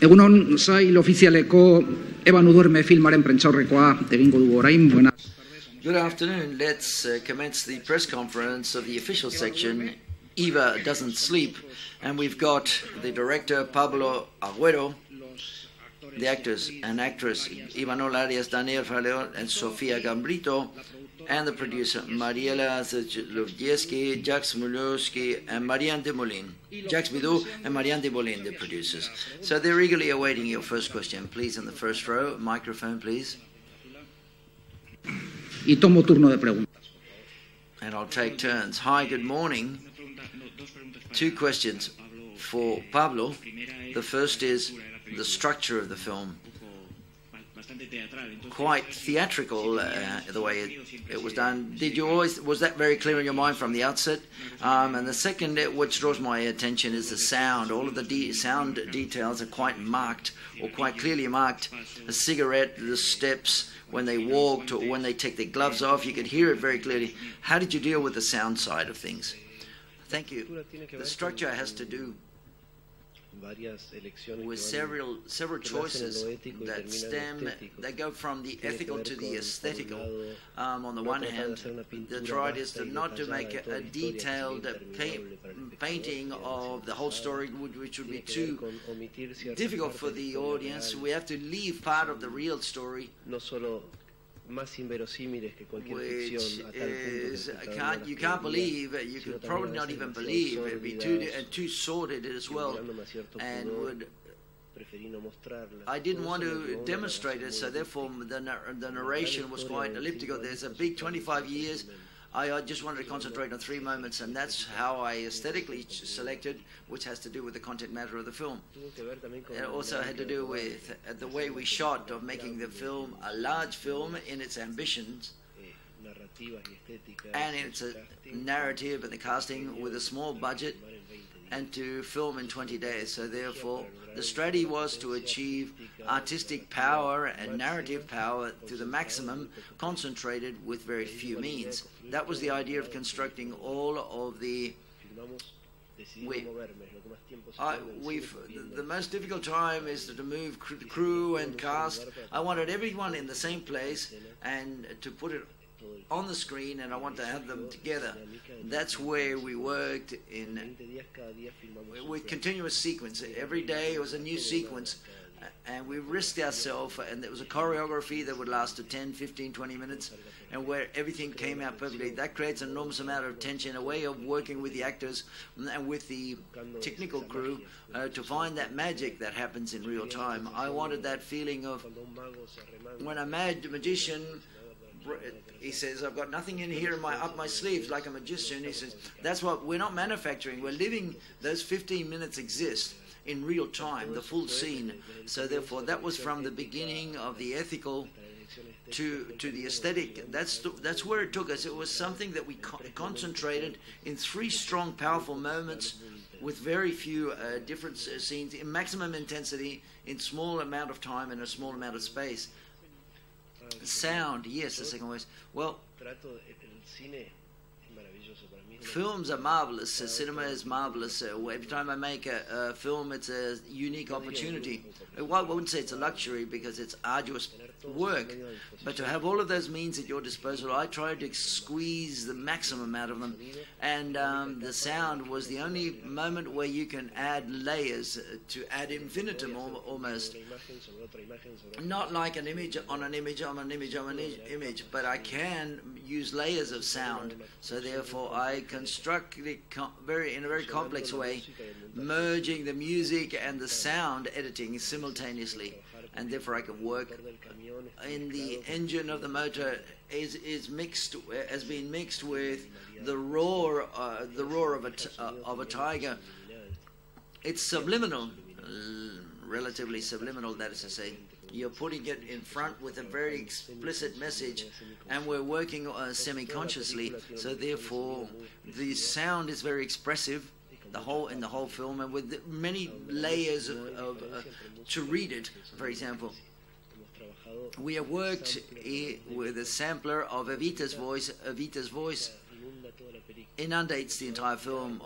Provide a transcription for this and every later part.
Egunon, sail ofizialeko Duerme filmaren prentsaurrekoa egingo dugu orain. Good afternoon. Let's commence the press conference of the official section, Eva Doesn't Sleep. And we've got the director, Pablo Agüero, the actors and actress, Ivanol Arias, Daniel Faleón, and Sofia Gambrito, and the producer, Mariela Zlovieski, Jacques Mulowski, and Marianne de Molin. Jacques Bidou and Marianne de Molin, the producers. So they're eagerly awaiting your first question. Please, in the first row, microphone, please. Y tomo turno de preguntas. And I'll take turns. Hi, good morning. Two questions for Pablo. The first is the structure of the film. Quite theatrical, the way it was done. Was that very clear in your mind from the outset? And the second, which draws my attention, is the sound. All of the sound details are quite marked, or quite clearly marked. A cigarette, the steps, when they walked, or when they take their gloves off, you could hear it very clearly. How did you deal with the sound side of things? Thank you. The structure has to do with several choices that go from the ethical to the aesthetical. On the one hand, the try is not to make a detailed painting of the whole story, which would be too difficult for the audience. We have to leave part of the real story, which is, you can't believe, you could probably not even believe, it would be too sordid as well, and I didn't want to demonstrate it, so therefore the narration was quite elliptical. There's a big 25 years. I just wanted to concentrate on 3 moments, and that's how I aesthetically selected, which has to do with the content matter of the film. It also had to do with the way we shot, of making the film a large film in its ambitions and in its narrative and the casting with a small budget, and to film in 20 days. So therefore, the strategy was to achieve artistic power and narrative power to the maximum, concentrated with very few means. That was the idea of constructing all of the... the most difficult time is to move crew and cast. I wanted everyone in the same place and to put it on the screen, and I want to have them together. That's where we worked with continuous sequence. Every day it was a new sequence, and we risked ourselves, and there was a choreography that would last to 10, 15, 20 minutes, and where everything came out perfectly. That creates an enormous amount of tension, a way of working with the actors and with the technical crew to find that magic that happens in real time. I wanted that feeling of when a magician, he says, I've got nothing in here up my sleeves like a magician. He says, that's what we're not manufacturing. We're living. Those 15 minutes exist in real time, the full scene. So therefore, that was from the beginning of the ethical to the aesthetic. That's where it took us. It was something that we concentrated in 3 strong, powerful moments with very few different scenes in maximum intensity in small amount of time and a small amount of space. Sound, yes, the second was, well, films are marvelous, cinema is marvelous. Every time I make a film, it's a unique opportunity. Well, I wouldn't say it's a luxury because it's arduous work, but to have all of those means at your disposal, I tried to squeeze the maximum out of them, and the sound was the only moment where you can add layers to ad infinitum almost. Not like an image on an image on an image on an image, but I can use layers of sound. So therefore, I construct it in a very complex way, merging the music and the sound editing simultaneously, and therefore I can work in the engine of the motor has been mixed with the roar of a tiger. It's subliminal, relatively subliminal, that is to say. You're putting it in front with a very explicit message, and we're working semi-consciously, so therefore the sound is very expressive in the whole film, and with many layers to read it. For example, we have worked with a sampler of Evita's voice inundates the entire film.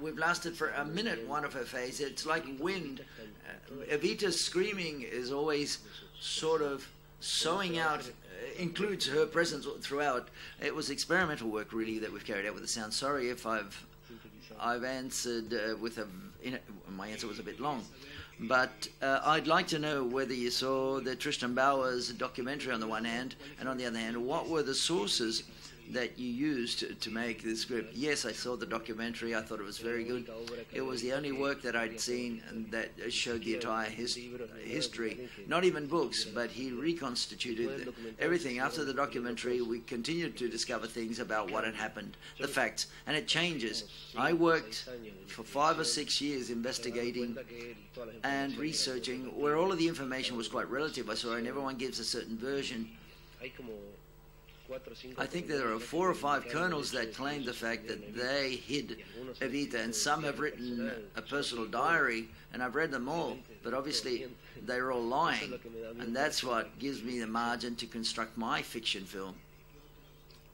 We've lasted for a minute one of her face. It's like wind. Evita's screaming is always sort of sewing out, includes her presence throughout. It was experimental work really that we've carried out with the sound. Sorry if I've answered my answer was a bit long. But I'd like to know whether you saw the Tristan Bowers documentary on the one hand, and on the other hand, what were the sources that you used to make the script? Yes, I saw the documentary. I thought it was very good. It was the only work that I'd seen that showed the entire history. Not even books, but he reconstituted everything. After the documentary, we continued to discover things about what had happened, the facts, and it changes. I worked for 5 or 6 years investigating and researching where all of the information was quite relative, I saw, and everyone gives a certain version. I think there are 4 or 5 colonels that claim the fact that they hid Evita, and some have written a personal diary, and I've read them all, but obviously they're all lying, and that's what gives me the margin to construct my fiction film.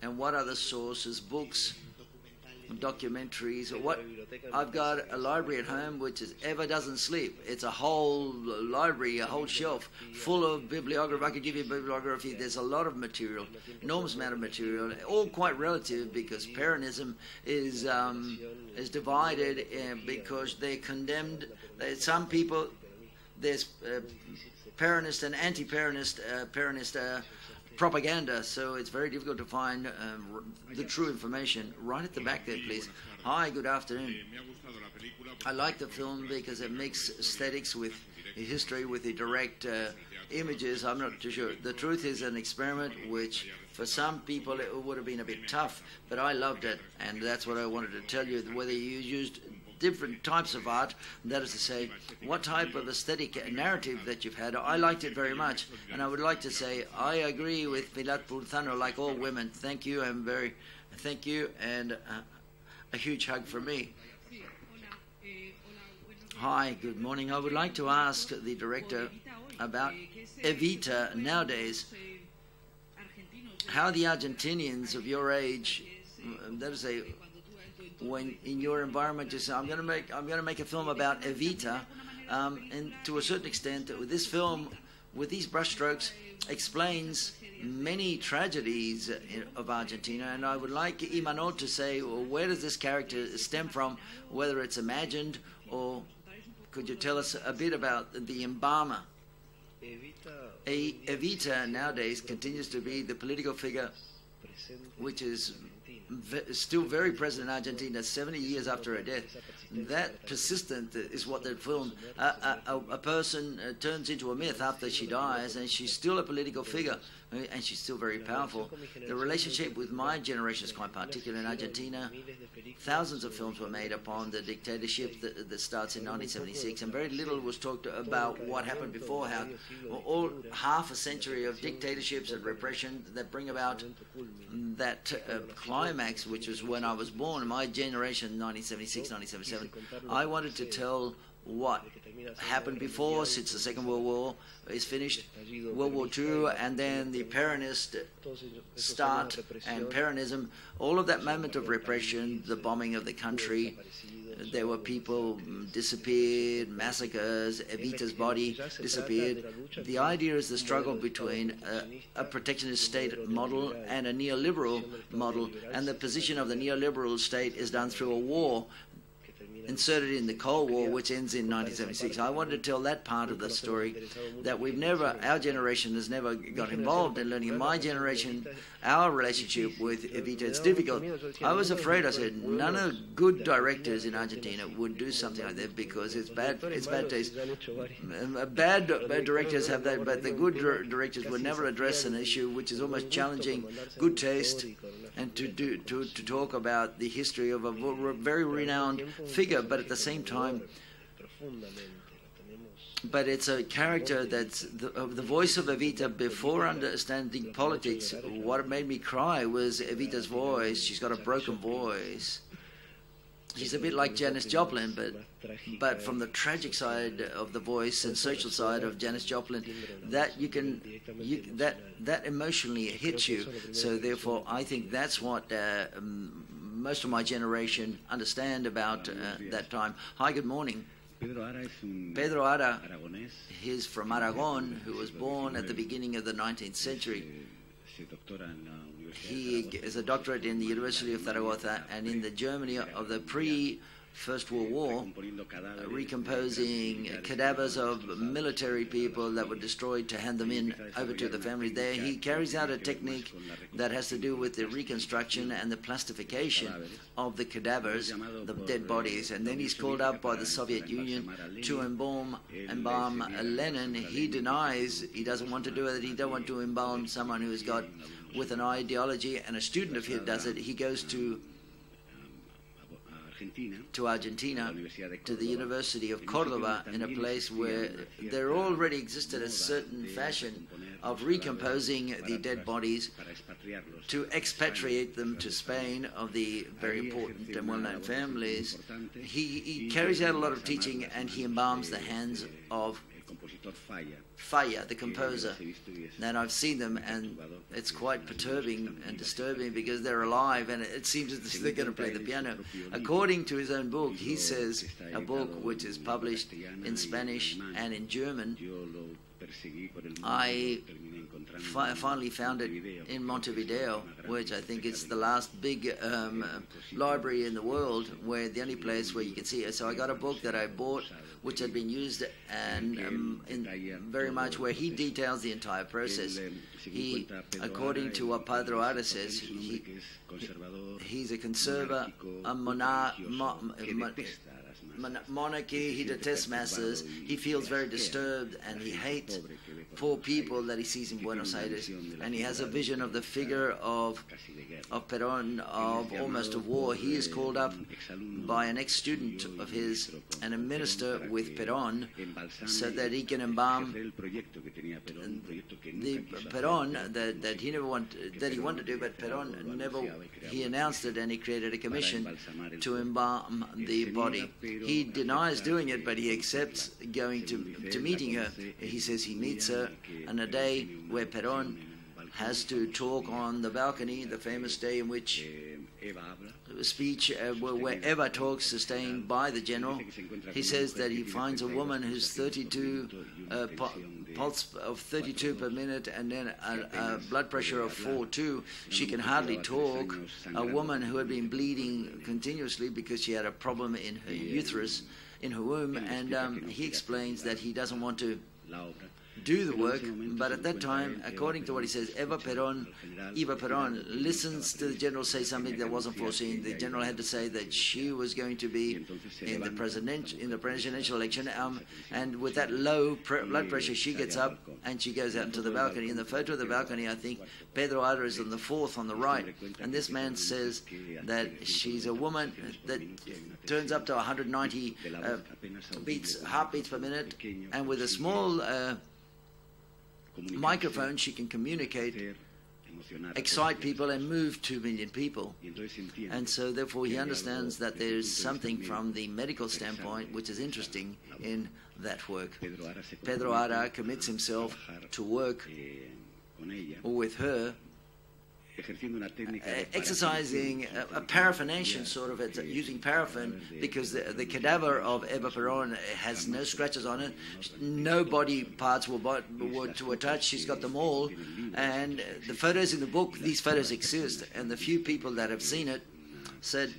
And what other sources, books, documentaries, or what? I've got a library at home which ever doesn't sleep. It's a whole library, a whole shelf full of bibliography. I could give you bibliography. There's a lot of material, enormous amount of material, all quite relative, because Peronism is divided because they're condemned. Some people, there's Peronist and anti-Peronist propaganda, so it's very difficult to find the true information. Right at the back there, please. Hi, good afternoon. I like the film because it makes aesthetics with history, with the direct images. I'm not too sure. The truth is an experiment which, for some people, it would have been a bit tough, but I loved it, and that's what I wanted to tell you. Whether you used different types of art, that is to say, what type of aesthetic narrative that you've had. I liked it very much, and I would like to say I agree with Pilar Pulzano, like all women. Thank you, thank you, and a huge hug from me. Hi, good morning. I would like to ask the director about Evita nowadays. How the Argentinians of your age, that is a, when in your environment you say, I'm going to make a film about Evita, and to a certain extent, with this film, with these brushstrokes, explains many tragedies of Argentina. And I would like Imanol to say, well, where does this character stem from, whether it's imagined, or could you tell us a bit about the embalmer? Evita nowadays continues to be the political figure which is still very present in Argentina 70 years after her death. That persistent is what that film, a person turns into a myth after she dies, and she's still a political figure, and she's still very powerful. The relationship with my generation is quite particular in Argentina. Thousands of films were made upon the dictatorship that starts in 1976, and very little was talked about what happened before, how all half a century of dictatorships and repression that bring about that climax, which was when I was born, in my generation, 1976, 1977. I wanted to tell what happened before, since the Second World War is finished, World War II, and then the Peronist start and Peronism, all of that moment of repression, the bombing of the country. There were people disappeared, massacres, Evita's body disappeared. The idea is the struggle between a protectionist state model and a neoliberal model, and the position of the neoliberal state is done through a war inserted in the Cold War, which ends in 1976. I wanted to tell that part of the story that our generation has never got involved in learning. In my generation, our relationship with Evita, it's difficult. I was afraid, I said, none of the good directors in Argentina would do something like that because it's bad taste. Bad directors have that, but the good directors would never address an issue which is almost challenging good taste, and to talk about the history of a very renowned figure, but at the same time, but it's a character that's the voice of Evita before understanding politics. What made me cry was Evita's voice. She's got a broken voice. He's a bit like Janis Joplin, but from the tragic side of the voice and social side of Janis Joplin, that that emotionally hits you. So therefore, I think that's what most of my generation understand about that time. Hi, good morning. Pedro Ara, he's from Aragon, who was born at the beginning of the 19th century. He is a doctorate in the University of Zaragoza, and in the Germany of the pre-First World War, recomposing cadavers of military people that were destroyed to hand them over to the families there. He carries out a technique that has to do with the reconstruction and the plastification of the cadavers, the dead bodies, and then he's called up by the Soviet Union to embalm Lenin. He denies he doesn't want to do it. He don't want to embalm someone who has got with an ideology, and a student of his does it. He goes to Argentina, to the University of Cordoba, in a place where there already existed a certain fashion of recomposing the dead bodies to expatriate them to Spain of the very important and well-known families. He carries out a lot of teaching, and he embalms the hands of Falla, the composer. And I've seen them, and it's quite perturbing and disturbing because they're alive, and it seems as if they're going to play the piano. According to his own book, he says, a book which is published in Spanish and in German, I finally found it in Montevideo, which I think is the last big library in the world, where the only place where you can see it. So I got a book that I bought, which had been used, and very much where he details the entire process. He, according to what Pedro Ara says, he's a conservative, a monarchy. He detests masses. He feels very disturbed, and he hates poor people that he sees in Buenos Aires. And he has a vision of the figure of Perón, of almost of war. He is called up by an ex-student of his and a minister with Perón, so that he can embalm the Perón that he wanted to do, but Perón never. He announced it, and he created a commission to embalm the body. He denies doing it, but he accepts going to meeting her. He says he meets her on a day where Perón has to talk on the balcony, the famous day in which speech where Eva talks, sustained by the general. He says that he finds a woman who's 32 pulse of 32 per minute, and then a blood pressure of 4.2. She can hardly talk. A woman who had been bleeding continuously because she had a problem in her uterus, in her womb, and he explains that he doesn't want to do the work, but at that time, according to what he says, Eva Perón listens to the general say something that wasn't foreseen. The general had to say that she was going to be in the presidential election, and with that low blood pressure, she gets up and she goes out into the balcony. In the photo of the balcony, I think Pedro Ara is on the fourth on the right, and this man says that she's a woman that turns up to 190 heartbeats per minute, and with a small microphone she can communicate, excite people, and move 2 million people. And so therefore he understands that there's something from the medical standpoint which is interesting in that work. Pedro Ara commits himself to work with her, exercising a paraphination sort of, using paraffin, because the cadaver of Eva Perón has no scratches on it, no body parts were touched. She's got them all, and the photos in the book, these photos exist, and the few people that have seen it said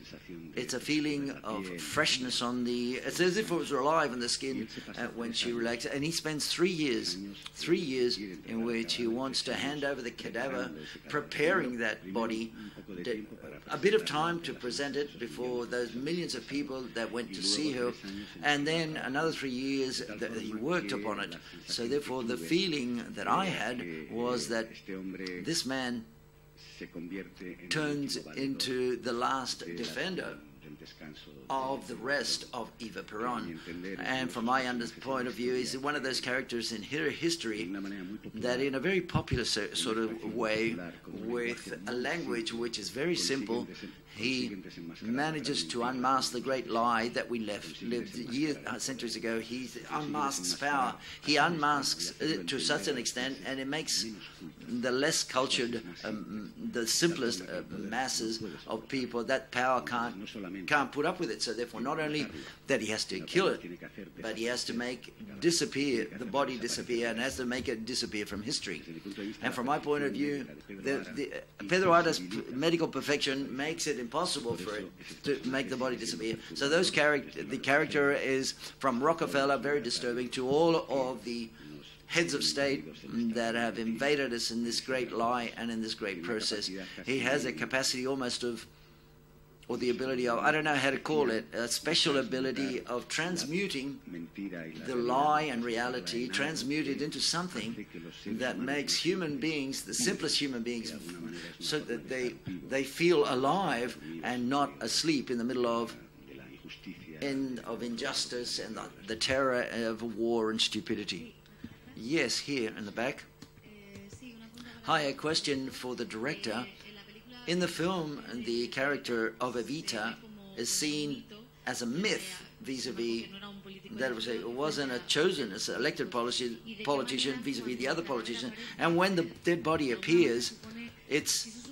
it's a feeling of freshness on the, it's as if it was alive in the skin when she relaxes. And he spends 3 years in which he wants to hand over the cadaver, preparing that body, a bit of time to present it before those millions of people that went to see her, and then another 3 years that he worked upon it. So therefore the feeling that I had was that this man turns into the last defender of the rest of Eva Peron. And from my point of view, is one of those characters in history that in a very popular sort of way, with a language which is very simple, he manages to unmask the great lie that we lived centuries ago. He unmasks power. He unmasks it to such an extent, and it makes the less cultured, the simplest masses of people, that power can't put up with it. So therefore, not only that he has to kill it, but he has to make the body disappear, and has to make it disappear from history. And from my point of view, Pedro Arda's medical perfection makes it impossible for it to make the body disappear. So the character is from Rockefeller, very disturbing, to all of the heads of state that have invaded us in this great lie and in this great process. He has a capacity almost of, or the ability of, I don't know how to call it, a special ability of transmuting the lie and reality, transmute it into something that makes human beings, the simplest human beings, so that they feel alive and not asleep in the middle of injustice and the terror of war and stupidity. Yes, here in the back. Hi, a question for the director. In the film, the character of Evita is seen as a myth vis-a-vis, that it wasn't a chosen, as an elected politician vis-a-vis the other politician. And when the dead body appears, it's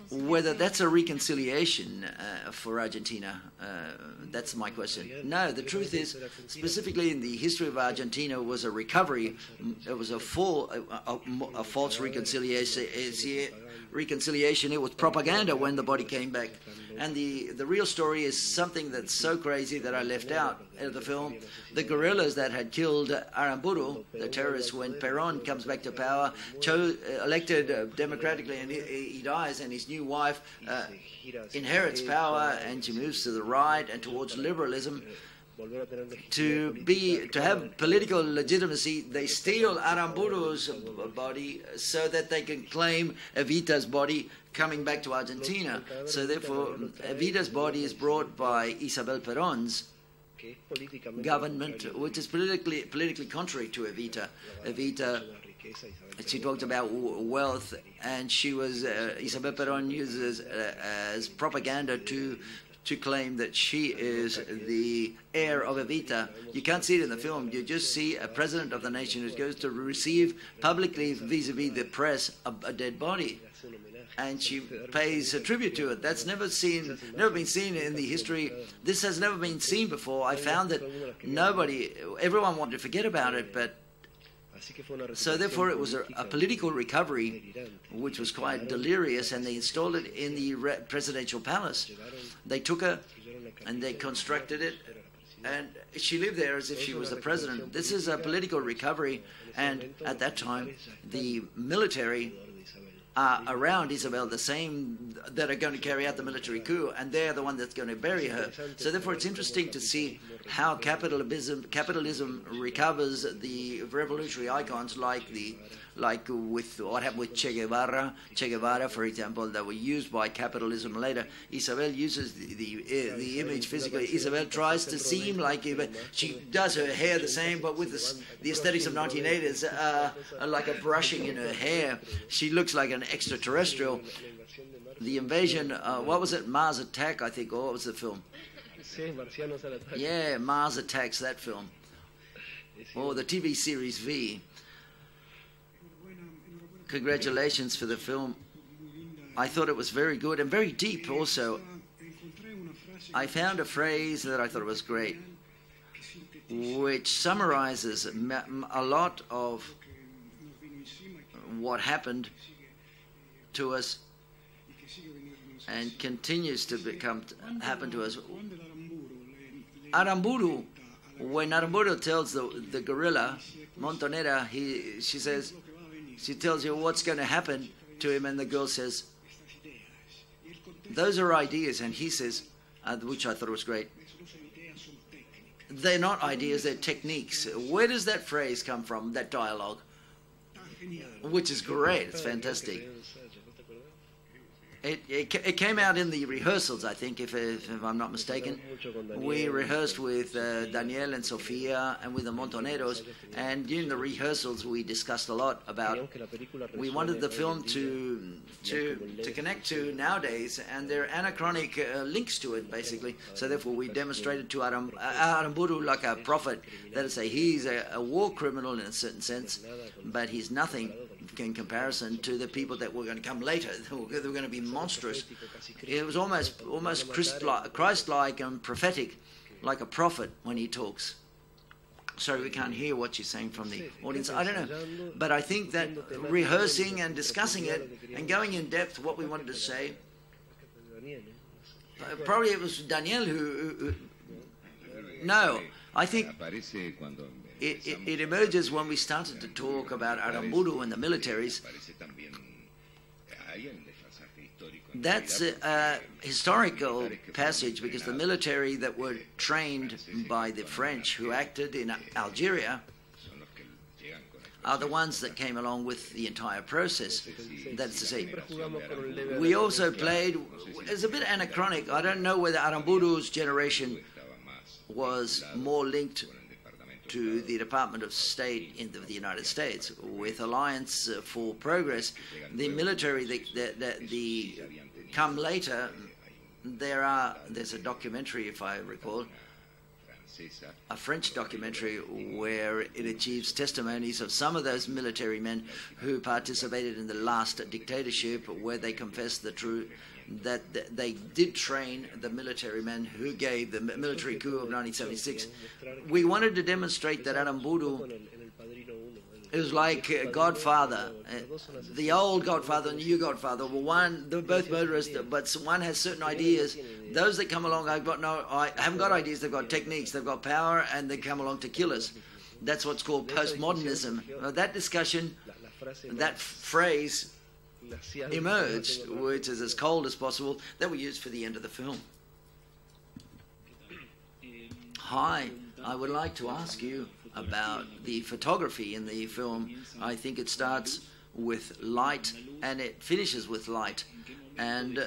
whether that's a reconciliation for Argentina. That's my question. No, the truth is, specifically in the history of Argentina, was a recovery. It was a false reconciliation. It was propaganda when the body came back. And the real story is something that's so crazy that I left out of the film. The guerrillas that had killed Aramburu, the terrorists, when Perón comes back to power, elected democratically, and he dies, and his new wife inherits power, and she moves to the right and towards liberalism. To have political legitimacy, they steal Aramburu's body so that they can claim Evita's body coming back to Argentina. So therefore, Evita's body is brought by Isabel Perón's government, which is politically contrary to Evita. Evita, she talked about wealth, and she was Isabel Perón uses as propaganda to claim that she is the heir of Evita. You can't see it in the film. You just see a president of the nation who goes to receive publicly vis-a-vis the press a dead body, and she pays a tribute to it. That's never been seen in the history. This has never been seen before. I found that everyone wanted to forget about it, but so therefore it was a political recovery which was quite delirious, and they installed it in the presidential palace. They took her and they constructed it, and she lived there as if she was the president. This is a political recovery, and at that time the military are around Isabel, the same that are going to carry out the military coup, and they're the one that's going to bury her. So therefore it's interesting to see how capitalism recovers the revolutionary icons, like with what happened with Che Guevara, for example, that were used by capitalism later. Isabel uses the image physically. Isabel tries to seem like it. She does her hair the same, but with the aesthetics of 1980s, like a brushing in her hair. She looks like an extraterrestrial. The invasion, what was it? Mars Attack, I think, or what was the film? Yeah, Mars Attacks, that film. Or the TV series V. Congratulations for the film. I thought it was very good and very deep also. I found a phrase that I thought was great, which summarizes a lot of what happened to us and continues to happen to us. Aramburu, when Aramburu tells the guerrilla, Montonera, she tells you what's going to happen to him, and the girl says, those are ideas, and he says, which I thought was great, they're not ideas, they're techniques. Where does that phrase come from, that dialogue? Which is great, it's fantastic. It came out in the rehearsals, I think, if I'm not mistaken. We rehearsed with Daniel and Sofia and with the Montoneros, and during the rehearsals we discussed a lot about, we wanted the film to connect to nowadays, and there are anachronic links to it, basically. So therefore we demonstrated to Aramburu like a prophet, that is, say he's a war criminal in a certain sense, but he's nothing in comparison to the people that were going to come later. They were going to be monstrous. It was almost Christ-like and prophetic, like a prophet when he talks. Sorry, we can't hear what you're saying from the audience. I don't know. But I think that rehearsing and discussing it and going in depth what we wanted to say, probably it was Daniel who no, I think it emerges when we started to talk about Aramburu and the militaries. That's a historical passage, because the military that were trained by the French who acted in Algeria are the ones that came along with the entire process. That's to say, we also played, it's a bit anachronic. I don't know whether Aramburu's generation was more linked to the Department of State in the United States. With Alliance for Progress, the military, the come later, there's a documentary, if I recall, a French documentary, where it achieves testimonies of some of those military men who participated in the last dictatorship, where they confess the truth, that they did train the military men who gave the military coup of 1976. We wanted to demonstrate that Aramburu, it was like Godfather, the old Godfather and the new Godfather. Well, they're both murderers, but one has certain ideas. Those that come along, I haven't got ideas, they've got techniques, they've got power, and they come along to kill us. That's what's called postmodernism. That discussion, that phrase emerged, which is as cold as possible, that we used for the end of the film. Hi, I would like to ask you about the photography in the film. I think it starts with light and it finishes with light. And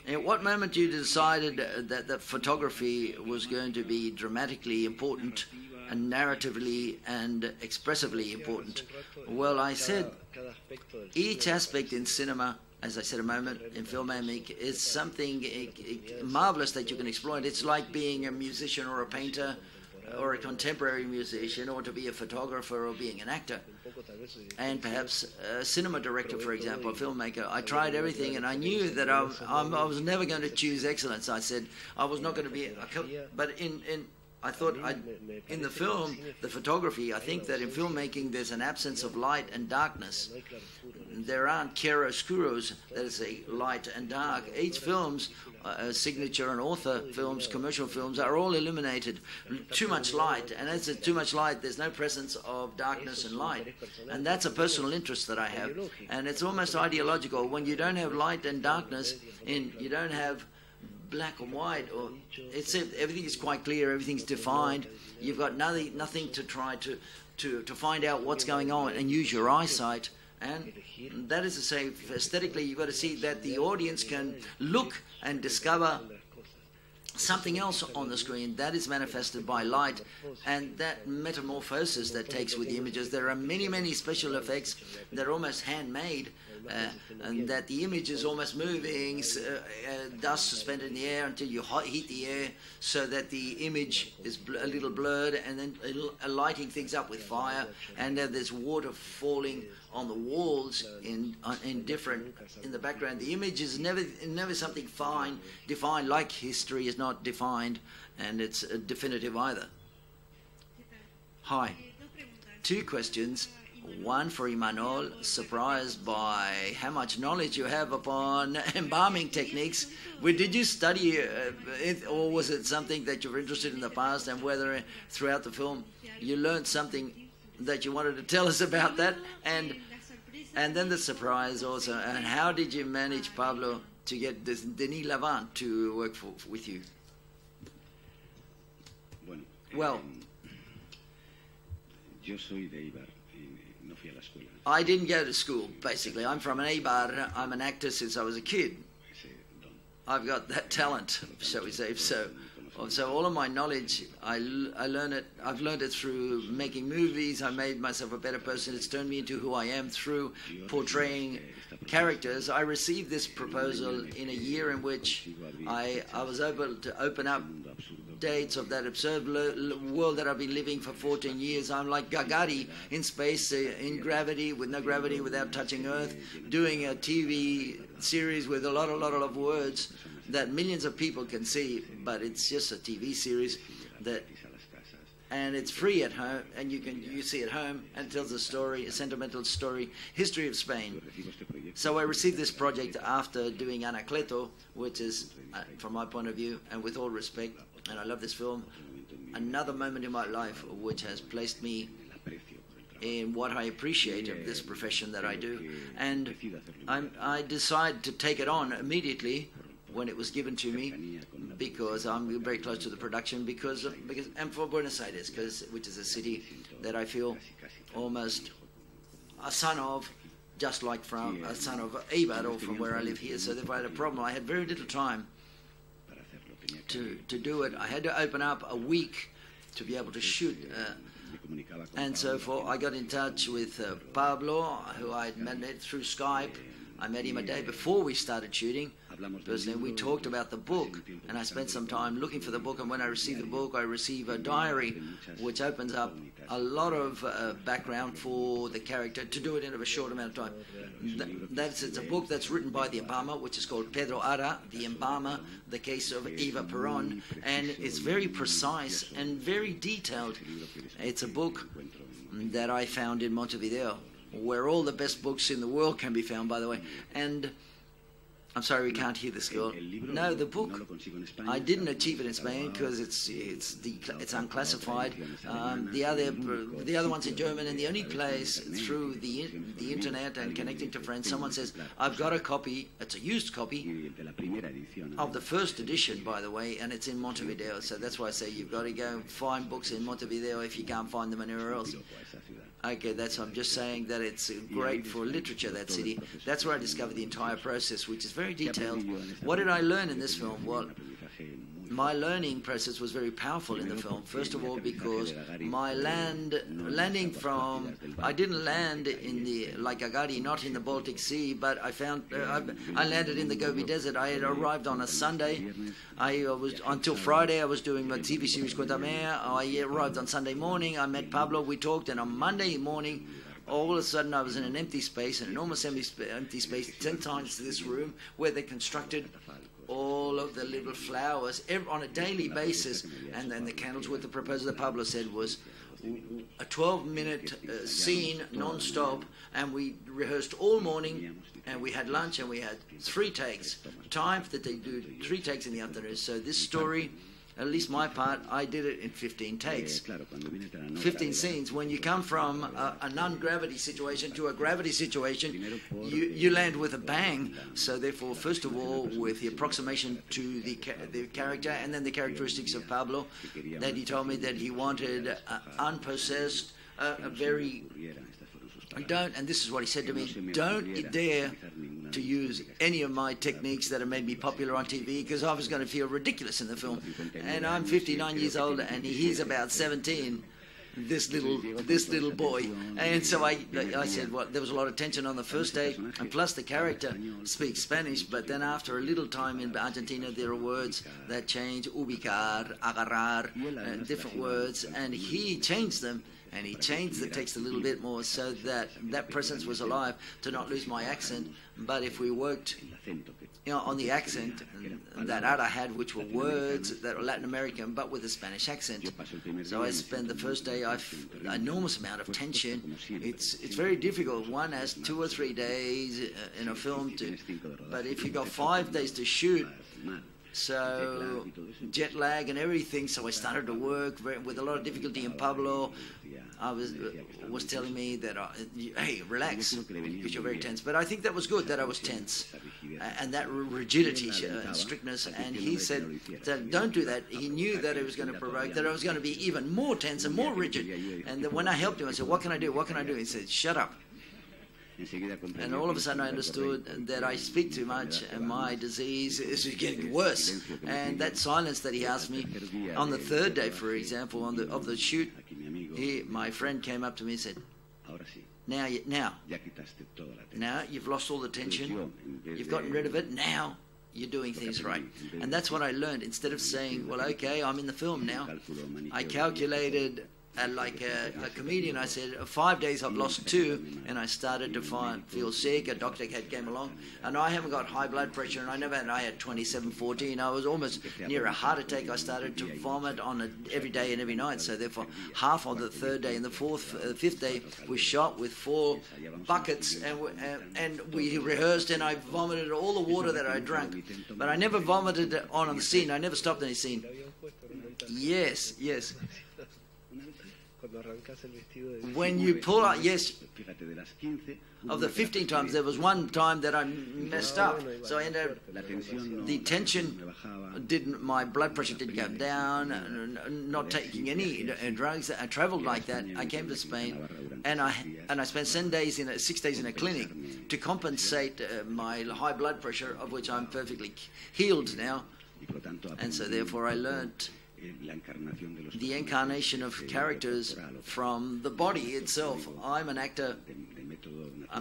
at what moment you decided that the photography was going to be dramatically important and narratively and expressively important? Well, I said each aspect in cinema, as I said a moment, in filmmaking, is something marvelous that you can exploit. It's like being a musician or a painter or a contemporary musician, or to be a photographer or being an actor. And perhaps a cinema director, for example, a filmmaker. I tried everything, and I knew that I was never going to choose excellence. I said I was not going to be, but I thought in the film, the photography, I think that in filmmaking there's an absence of light and darkness. There aren't chiaroscuros, that is, a light and dark. Each film's signature and author films, commercial films, are all illuminated. Too much light, and as it's too much light, there's no presence of darkness and light. And that's a personal interest that I have. And it's almost ideological. When you don't have light and darkness, you don't have black and white, or everything is quite clear, everything's defined. You've got nothing to try to find out what's going on and use your eyesight. And that is to say, aesthetically, you've got to see that the audience can look and discover something else on the screen that is manifested by light, and that metamorphosis that takes with the images. There are many, many special effects that are almost handmade, and that the image is almost moving, dust suspended in the air until you heat the air so that the image is a little blurred, and then lighting things up with fire, and there's water falling on the walls in the background. The image is never something fine, defined, like history is not defined, and it's definitive either. Hi. Two questions. One for Imanol, surprised by how much knowledge you have upon embalming techniques. Did you study it, or was it something that you were interested in the past, and whether throughout the film you learned something that you wanted to tell us about that? And then the surprise also, and how did you manage, Pablo, to get Denis Lavant to work with you? Well, I didn't go to school, basically. I'm from an Eibar. I'm an actor since I was a kid. I've got that talent, shall we say. So all of my knowledge, I learn it. I've learned it through making movies. I made myself a better person. It's turned me into who I am through portraying characters. I received this proposal in a year in which I was able to open up dates of that absurd world that I've been living for 14 years. I'm like Gagarin in space, in gravity, with no gravity, without touching Earth, doing a TV series with a lot of words that millions of people can see, but it's just a TV series and it's free at home, and you see at home, and it tells a story, a sentimental story, history of Spain. So I received this project after doing Anacleto, which is, from my point of view, and with all respect, and I love this film, another moment in my life which has placed me in what I appreciate of this profession that I do. And I decided to take it on immediately when it was given to me, because I'm very close to the production, and for Buenos Aires, which is a city that I feel almost a son of, just like from a son of Eibar, or from where I live here. So if I had a problem, I had very little time to do it. I had to open up a week to be able to shoot. And so I got in touch with Pablo, who I met through Skype. I met him a day before we started shooting. Personally, we talked about the book, and I spent some time looking for the book. And when I received the book, I received a diary, which opens up a lot of background for the character to do it in a short amount of time. It's a book that's written by the embalmer, which is called Pedro Ara, the embalmer, the case of Eva Perón, and it's very precise and very detailed. It's a book that I found in Montevideo, where all the best books in the world can be found, by the way. And I'm sorry, we can't hear this girl. No, the book, I didn't achieve it in Spain because it's unclassified. The other one's in German, and the only place through the internet and connecting to friends, someone says, I've got a copy, it's a used copy of the first edition, by the way, and it's in Montevideo. So that's why I say you've got to go find books in Montevideo if you can't find them anywhere else. Okay, I'm just saying that it's great for literature, that city. That's where I discovered the entire process, which is very detailed. What did I learn in this film? Well, my learning process was very powerful in the film. First of all, because my landing from, I didn't land like Gagarin, not in the Baltic Sea, but I landed in the Gobi Desert. I had arrived on a Sunday. Until Friday, I was doing my TV series Cuéntame. I arrived on Sunday morning. I met Pablo. We talked, and on Monday morning, all of a sudden, I was in an empty space, an enormous empty space, 10 times this room, where they constructed all of the little flowers on a daily basis. And then the candles, with the proposal that Pablo said was a 12-minute scene non-stop, and we rehearsed all morning, and we had lunch, and we had 3 takes. Time that they do 3 takes in the afternoon. So this story, at least my part, I did it in 15 takes. 15 scenes. When you come from a non-gravity situation to a gravity situation, you land with a bang. So therefore, first of all, with the approximation to the character, and then the characteristics of Pablo, that he told me that he wanted unpossessed, a very... and this is what he said to me, don't dare to use any of my techniques that have made me popular on TV, because I was going to feel ridiculous in the film. And I'm 59 years old, and he's about 17, this little boy. And so I said, well, there was a lot of tension on the first day, and plus the character speaks Spanish, but then after a little time in Argentina, there are words that change, ubicar, agarrar, different words, and he changed them. And he changed the text a little bit more so that that presence was alive, to not lose my accent. But if we worked on the accent that Ara had, which were words that were Latin American, but with a Spanish accent. So I spent the first day, an enormous amount of tension. It's very difficult. One has 2 or 3 days in a film, but if you got 5 days to shoot, so jet lag and everything, so I started to work with a lot of difficulty. And Pablo was telling me that, hey, relax, because you're very tense. But I think that was good, that I was tense, and that rigidity and strictness. And he said that don't do that. He knew that it was going to provoke, that I was going to be even more tense and more rigid. And then when I helped him, I said, what can I do? What can I do? He said, shut up. And all of a sudden I understood that I speak too much and my disease is getting worse. And that silence that he asked me on the third day, for example, of the shoot, my friend came up to me and said, now you've lost all the tension, you've gotten rid of it, now you're doing things right. And that's what I learned. Instead of saying, well, okay, I'm in the film now, I calculated like a comedian. I said, 5 days I've lost 2, and I started to feel sick. A doctor came along, and I haven't got high blood pressure, and I had 27/14. I was almost near a heart attack. I started to vomit every day and every night. So therefore, half of the third day and the fifth day was shot with 4 buckets, and we rehearsed, and I vomited all the water that I drank. But I never vomited on the scene. I never stopped any scene. Yes. When you pull out, yes, of the 15 times, there was one time that I messed up. So I ended up, the tension my blood pressure didn't go down, not taking any drugs. I traveled like that. I came to Spain, and I spent 6 days in a clinic to compensate my high blood pressure, of which I'm perfectly healed now. And so therefore I learned the incarnation of characters from the body itself. I'm an actor, a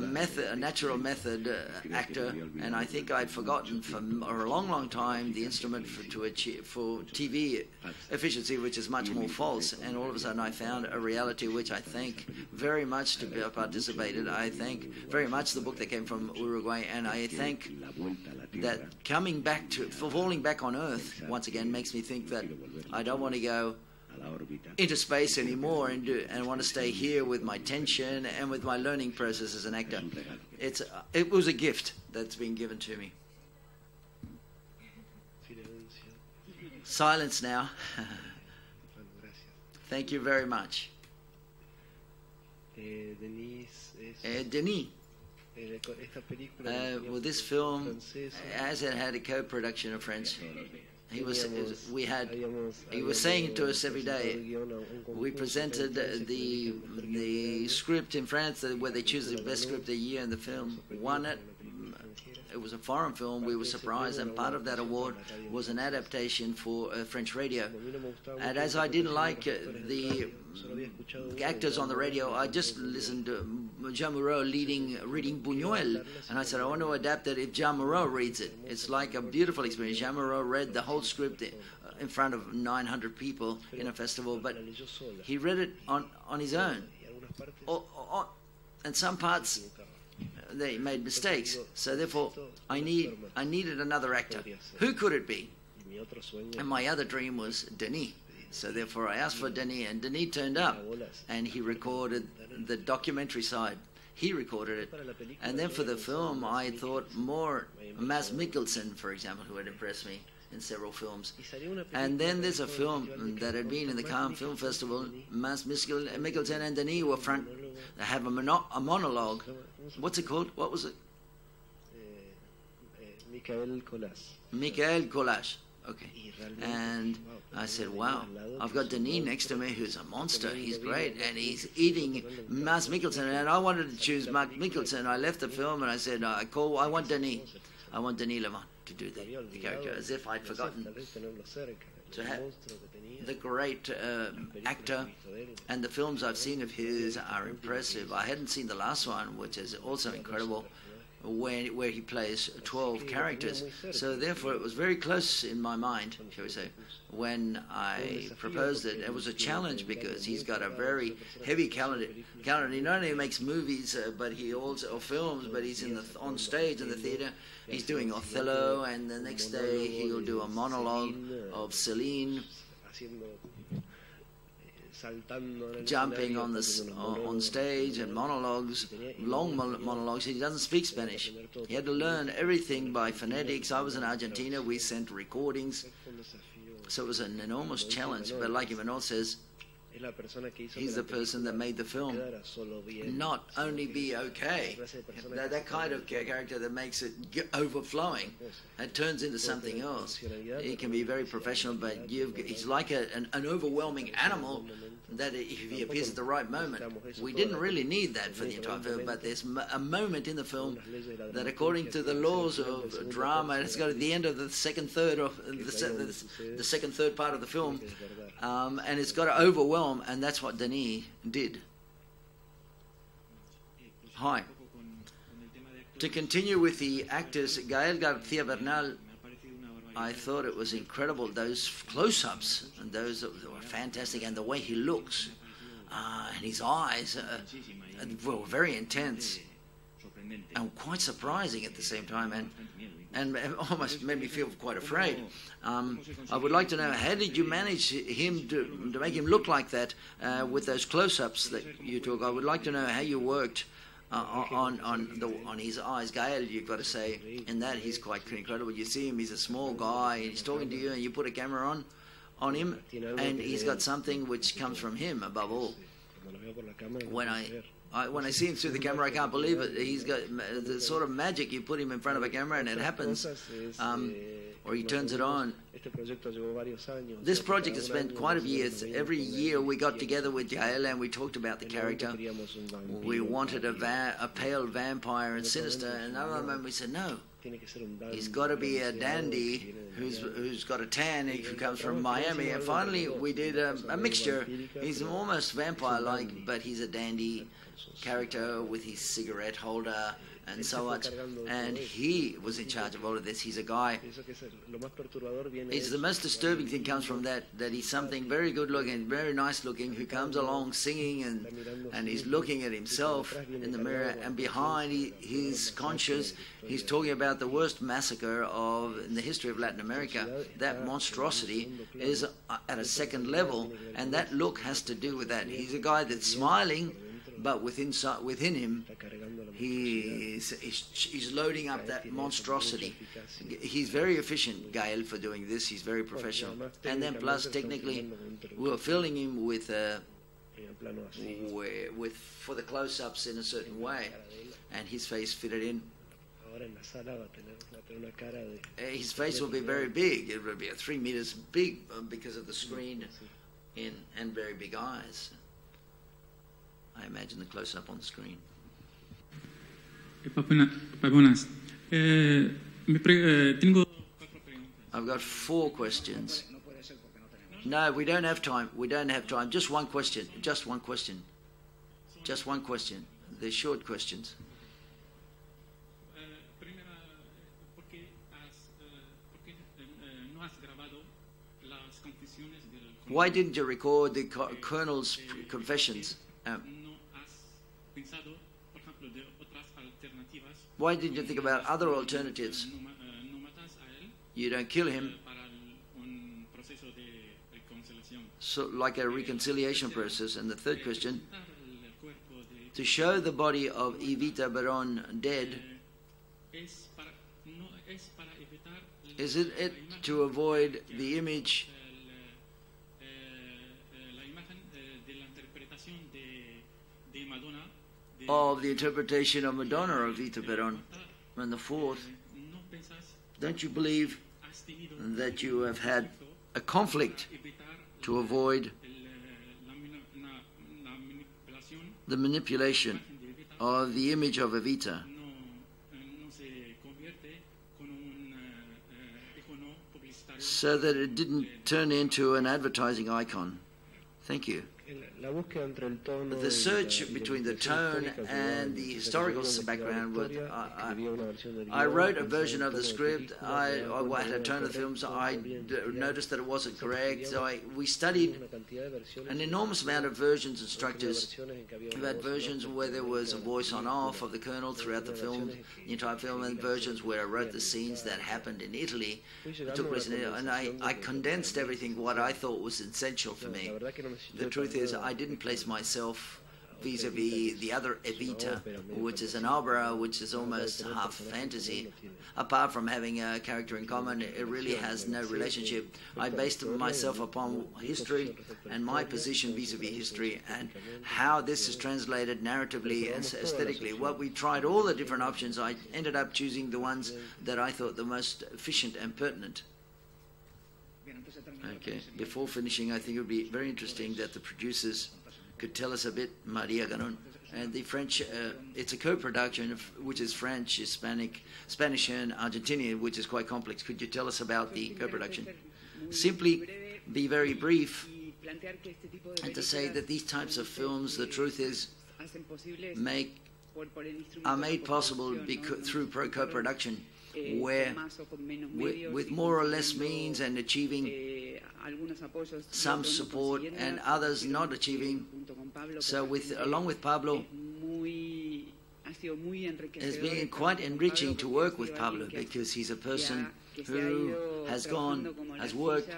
natural method actor, and I think I'd forgotten for a long time the instrument for TV efficiency, which is much more false. And all of a sudden I found a reality which I thank very much to have participated. I thank very much the book that came from Uruguay, and I thank that falling back on Earth once again makes me think that I don't want to go into space anymore and want to stay here with my tension and with my learning process as an actor. It was a gift that's been given to me. Silence now. Thank you very much. Denis. Well, this film, as it had a co-production of French, he was saying to us every day. We presented the script in France, where they choose the best script of the year, and the film won it. It was a foreign film. We were surprised, and part of that award was an adaptation for French radio. And as I didn't like the actors on the radio, I just listened to Jean Moreau reading Buñuel, and I said, I want to adapt it if Jean Moreau reads it. It's like a beautiful experience. Jean Moreau read the whole script in front of 900 people in a festival, but he read it on his own. And some parts they made mistakes, so therefore I needed another actor. Who could it be? And my other dream was Denis. So therefore I asked for Denis, and Denis turned up, and he recorded the documentary side. He recorded it. And then for the film, I thought more Mads Mikkelsen, for example, who had impressed me in several films. And then there's a film that had been in the Cannes Film Festival. Mads Mikkelsen and Denis were have a monologue. What's it called? What was it? Michael Colas. Okay. And I said, wow, I've got Denis next to me, who's a monster. He's great. And he's eating Mads Mikkelsen. And I wanted to choose Mads Mikkelsen. I left the film and I said, I want Denis. I want Denis Lemon to do the character, as if I'd forgotten to have the great actor. And the films I've seen of his are impressive. I hadn't seen the last one, which is also incredible, where he plays 12 characters. So therefore it was very close in my mind, shall we say, when I proposed it. It was a challenge because he's got a very heavy calendar. He not only makes movies, but he also films, but he's on stage in the theater. He's doing Othello, and the next day he'll do a monologue of Celine, jumping on stage, and monologues, long monologues. He doesn't speak Spanish. He had to learn everything by phonetics. I was in Argentina. We sent recordings. So it was an enormous challenge. But like Emmanuel says, He's the person that made the film not only be okay, that kind of character that makes it overflowing and turns into something else. He can be very professional, but he's like an overwhelming animal that if he appears at the right moment. We didn't really need that for the entire film, but there's a moment in the film that, according to the laws of drama, it's got at the end of the second third of the second third part of the film, and it's got to overwhelm, and that's what Denis did. Hi. To continue with the actors, Gael García Bernal, I thought it was incredible, those close-ups, and those were fantastic, and the way he looks, and his eyes were very intense and quite surprising at the same time, and almost made me feel quite afraid. I would like to know, how did you manage him to make him look like that with those close-ups that you took? I would like to know how you worked on his eyes. Gael, you've got to say, in that he's quite incredible. You see him, he's a small guy, and he's talking to you, and you put a camera on him, and he's got something which comes from him above all. When I see him through the camera, I can't believe it. He's got the sort of magic. You put him in front of a camera and it happens, or he turns it on. This project has spent quite a year. Every year we got together with Gael and we talked about the character. We wanted a pale vampire and sinister, and another moment we said, no, he's got to be a dandy who's got a tan, who comes from Miami. And finally we did a mixture. He's almost vampire-like, but he's a dandy character with his cigarette holder and so on. And he was in charge of all of this. He's a guy. It's the most disturbing thing comes from that he's something very good looking, very nice looking, who comes along singing and he's looking at himself in the mirror, and behind his conscious, he's talking about the worst massacre in the history of Latin America. That monstrosity is at a second level, and that look has to do with that. He's a guy that's smiling, but within him, he's loading up that monstrosity. He's very efficient, Gael, for doing this. He's very professional. And then plus, technically, we were filling him with for the close-ups in a certain way, and his face fitted in. His face will be very big. It will be 3 meters big because of the screen and very big eyes. I imagine the close-up on the screen. I've got 4 questions. No, we don't have time. We don't have time. Just one question. Just one question. Just one question. They're short questions. Why didn't you record the Colonel's confessions? Why didn't you think about other alternatives? You don't kill him, so like a reconciliation process. And the third question, to show the body of Evita Perón dead, is it to avoid the image of the interpretation of Madonna of Evita Perón? And the fourth, don't you believe that you have had a conflict to avoid the manipulation of the image of Evita, so that it didn't turn into an advertising icon? Thank you. The search between the tone and the historical background. I wrote a version of the script. I had a tone of the film, so I noticed that it wasn't correct. So we studied an enormous amount of versions and structures. We had versions where there was a voice on off of the Colonel throughout the film, the entire film, and versions where I wrote the scenes that happened in Italy, took place in Italy, and I condensed everything, what I thought was essential for me. The truth is, I didn't place myself vis-a-vis the other Evita, which is an opera, which is almost half fantasy. Apart from having a character in common, it really has no relationship. I based myself upon history and my position vis-a-vis history and how this is translated narratively and aesthetically. Well, we tried all the different options. I ended up choosing the ones that I thought the most efficient and pertinent. Okay, before finishing, I think it would be very interesting that the producers could tell us a bit, Maria Ganon, and the French, it's a co-production which is French, Hispanic, Spanish and Argentinian, which is quite complex. Could you tell us about the co-production? Simply be very brief and to say that these types of films, the truth is, are made possible through co-production, where with more or less means and achieving some support and others not achieving. So along with Pablo, it's been quite enriching to work with Pablo because he's a person who has worked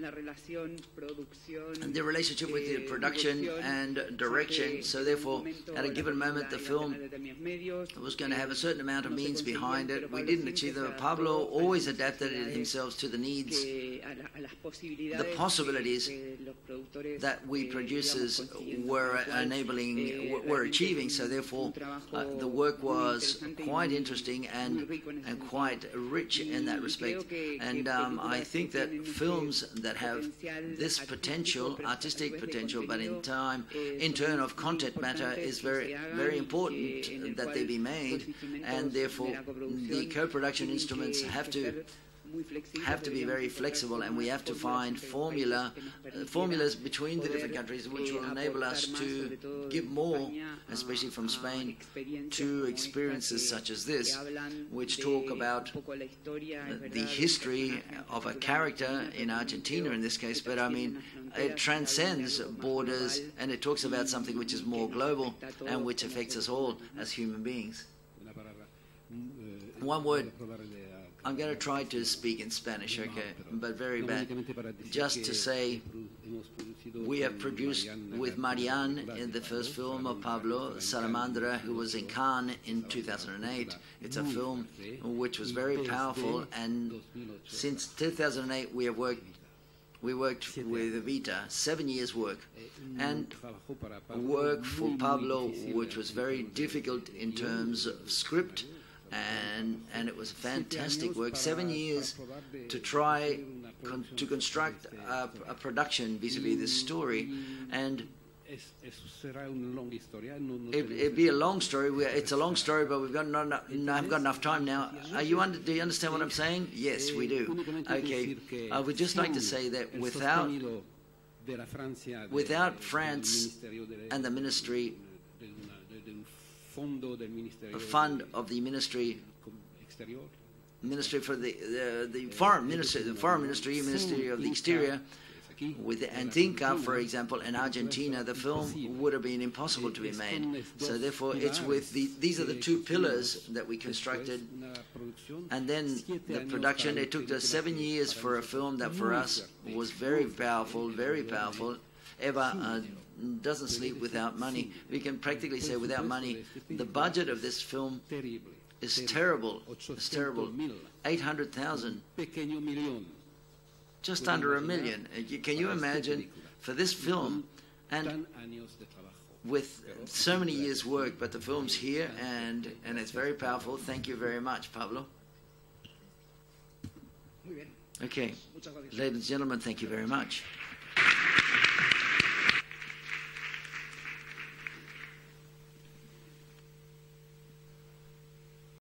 and the relationship with the production and direction. So therefore, at a given moment, the film was going to have a certain amount of means behind it. We didn't achieve them. Pablo always adapted himself to the needs, the possibilities that we producers were achieving. So therefore, the work was quite interesting and quite rich in that respect. And I think that films that have this potential, artistic potential, but in turn of content matter, is very, very important that they be made, and therefore the co-production instruments have to be very flexible, and we have to find formulas between the different countries which will enable us to give more, especially from Spain, to experiences such as this, which talk about the history of a character in Argentina in this case, but I mean it transcends borders and it talks about something which is more global and which affects us all as human beings. One word. I'm going to try to speak in Spanish, okay, but very bad. Just to say, we have produced with Marianne in the first film of Pablo, Salamandra, who was in Cannes in 2008. It's a film which was very powerful, and since 2008 we worked with Evita, 7 years work, and work for Pablo, which was very difficult in terms of script, and it was fantastic work. 7 years to try to construct a production vis-a-vis this story, and it'd be a long story. It's a long story, but we've got I've got enough time now. Do you understand what I'm saying? Yes, we do. Okay, I would just like to say that without France and the ministry, a fund of the ministry for the foreign ministry, Ministry of the Exterior, with Antinca, for example, in Argentina, the film would have been impossible to be made. So therefore, it's with these are the two pillars that we constructed, and then the production. It took us 7 years for a film that for us was very powerful, very powerful. Eva doesn't sleep without money. We can practically say without money. The budget of this film is terrible. It's terrible. 800,000. Just under $1 million. Can you imagine for this film, and with so many years' work, but the film's here and it's very powerful. Thank you very much, Pablo. Okay, ladies and gentlemen, thank you very much.